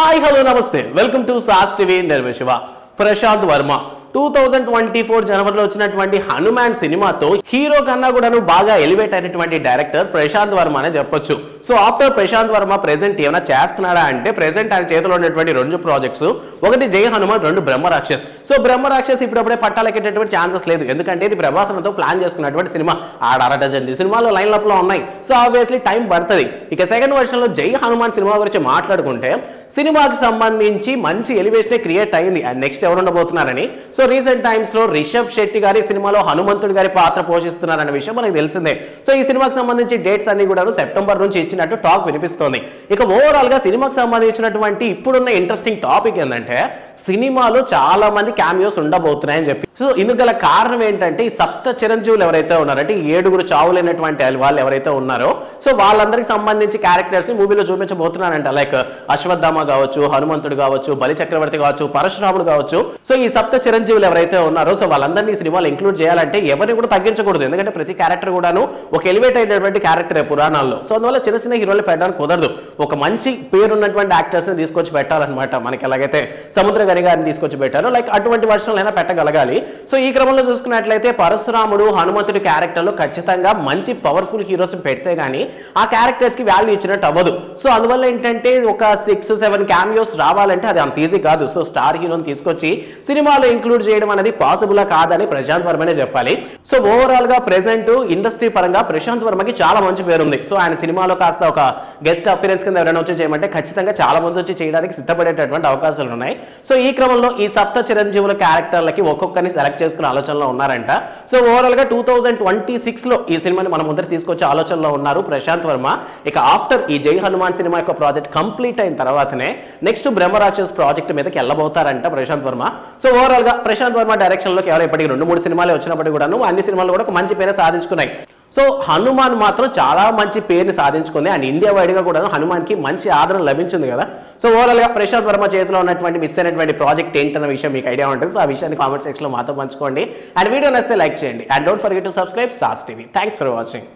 Hi hello నమస్తే welcome to sauce TV నేను శివ. ప్రశాంత్ వర్మ 2024 జనవరిలో వచ్చినటువంటి హనుమాన్ సినిమాతో హీరో కన్నా కూడా బాగా ఎలివేట్ అయినటువంటి డైరెక్టర్ ప్రశాంత్ వర్మ అనే చెప్పొచ్చు. So after Prashanth Varma present ఏమైనా చేస్తున్నాడా అంటే ప్రెసెంట్ ఆయన చేతిలో ఉన్నటువంటి రెండు ప్రాజెక్ట్స్, ఒకటి జై హనుమాన్, రెండు బ్రహ్మరాక్షస్. సో బ్రహ్మరాక్షస్ ఇప్పుడప్పుడే పట్టాలెక్కేటటువంటి ఛాన్సెస్ లేదు, ఎందుకంటే ఇది ప్రభాసంతో ప్లాన్ చేసుకున్నటువంటి సినిమా. ఆడజన్ సినిమాలో లైన్ అప్ లో ఉన్నాయి. సో ఆబ్వియస్లీ టైం పడుతుంది. ఇక సెకండ్ వర్షన్ లో జై హనుమాన్ సినిమా గురించి మాట్లాడుకుంటే సినిమాకి సంబంధించి మంచి ఎలివేషన్ క్రియేట్ అయింది. అండ్ నెక్స్ట్ ఎవరు ఉండబోతున్నారని. సో రీసెంట్ టైమ్స్ లో రిషబ్ శెట్టి గారి సినిమాలో హనుమంతుడి గారి పాత్ర పోషిస్తున్నారనే విషయం మనకు తెలిసిందే. సో ఈ సినిమాకి సంబంధించి డేట్స్ అన్ని కూడా సెప్టెంబర్ నుంచి ఇచ్చినట్టు టాక్ వినిపిస్తోంది. ఇక ఓవరాల్ గా సినిమాకి సంబంధించినటువంటి ఇప్పుడున్న ఇంట్రెస్టింగ్ టాపిక్ ఏంటంటే సినిమాలో చాలా మంది క్యామియోస్ ఉండబోతున్నాయని చెప్పి. సో ఇందుకు గల కారణం ఏంటంటే ఈ సప్త చిరంజీవులు ఎవరైతే ఉన్నారో, అంటే 7 చావులైనటువంటి వాళ్ళు ఎవరైతే ఉన్నారో, సో వాళ్ళందరికి సంబంధించి క్యారెక్టర్స్ ని మూవీలో చూపించబోతున్నారంట. లైక్ అశ్వత్థామ కావచ్చు, హనుమంతుడు కావచ్చు, బలి చక్రవర్తి కావచ్చు, పరశురాముడు కావచ్చు. సో ఈ సప్త చిరంజీవులు ఎవరైతే ఉన్నారో సో వాళ్ళందరినీ సినిమాలో ఇంక్లూడ్ చేయాలంటే ఎవరిని కూడా తగ్గించకూడదు, ఎందుకంటే ప్రతి క్యారెక్టర్ కూడాను ఒక ఎలివేట్ అయినటువంటి క్యారెక్టర్ పురాణాల్లో. సో అందువల్ల చిన్న చిన్న హీరోలు పెట్టడానికి కుదరదు. ఒక మంచి పేరున్నటువంటి యాక్టర్స్ ని తీసుకొచ్చి పెట్టాలన్నమాట. మనకి ఎలాగైతే సముద్ర గని గారిని తీసుకొచ్చి పెట్టారో లైక్ అటువంటి వర్షన్లు అయినా పెట్టగలగాలి. సో ఈ క్రమంలో చూసుకున్నట్లయితే పరశురాముడు, హనుమంతుడి క్యారెక్టర్లు ఖచ్చితంగా మంచి పవర్ఫుల్ హీరోస్ పెడితే గానీ ఆ క్యారెక్టర్స్ కి వాల్యూ ఇచ్చినట్టు అవ్వదు. సో అందువల్ల ఏంటంటే ఒక 6-7 క్యామియోస్ రావాలంటే అది అంత ఈజీ కాదు. సో స్టార్ హీరోని తీసుకొచ్చి సినిమాలో ఇంక్లూడ్ చేయడం అనేది పాసిబుల్ కాదని ప్రశాంత్ వర్మనే చెప్పాలి. సో ఓవరాల్ గా ప్రెసెంట్ ఇండస్ట్రీ పరంగా ప్రశాంత్ వర్మకి చాలా మంచి పేరుంది. సో ఆయన సినిమాలో కాస్త ఒక గెస్ట్ అపిరెన్స్ కింద ఎవరైనా వచ్చి చేయమంటే ఖచ్చితంగా చాలా మంది వచ్చి చేయడానికి సిద్ధపడేటటువంటి అవకాశాలు ఉన్నాయి. సో ఈ క్రమంలో ఈ సప్త చిరంజీవుల క్యారెక్టర్లకి ఒక్కొక్కరిని సెలెక్ట్ చేసుకునే ఆలోచనలో ఉన్నారంట. సో ఓవరాల్ గా 2026 లో ఈ సినిమాని మన ముందర తీసుకొచ్చే ఆలోచనలో ఉన్నారు ప్రశాంత్ వర్మ. ఇక ఆఫ్టర్ ఈ జై హనుమాన్ సినిమా యొక్క ప్రాజెక్ట్ కంప్లీట్ అయిన తర్వాతనే నెక్స్ట్ బ్రహ్మరాక్షస్ ప్రాజెక్ట్ మీదకి వెళ్ళబోతారంట ప్రశాంత్ వర్మ. సో ఓవరాల్ గా ప్రశాంత్ వర్మ డైరెక్షన్ లో కేవలం ఇప్పటికి 2-3 సినిమాలే వచ్చినప్పటికీ కూడా అన్ని సినిమాలు కూడా ఒక మంచి పేరు సాధించుకున్నాయి. సో హనుమాన్ మాత్రం చాలా మంచి పేరుని సాధించుకుంది. అండ్ ఇండియా వైడ్ గా కూడా హనుమాన్ కి మంచి ఆదరణ లభించింది కదా. సో ఓవరాల్ గా ప్రశాంత్ వర్మ చేతిలో ఉన్నటువంటి మిస్ అయినటువంటి ప్రాజెక్ట్ ఏంటన్న విషయం మీకు ఐడియా ఉంటుంది. సో ఆ విషయాన్ని కామెంట్ సెక్షన్ లో మాతో పంచుకోండి. అండ్ వీడియో నచ్చితే లైక్ చేయండి. And don't forget to subscribe sauce TV. Thanks for watching.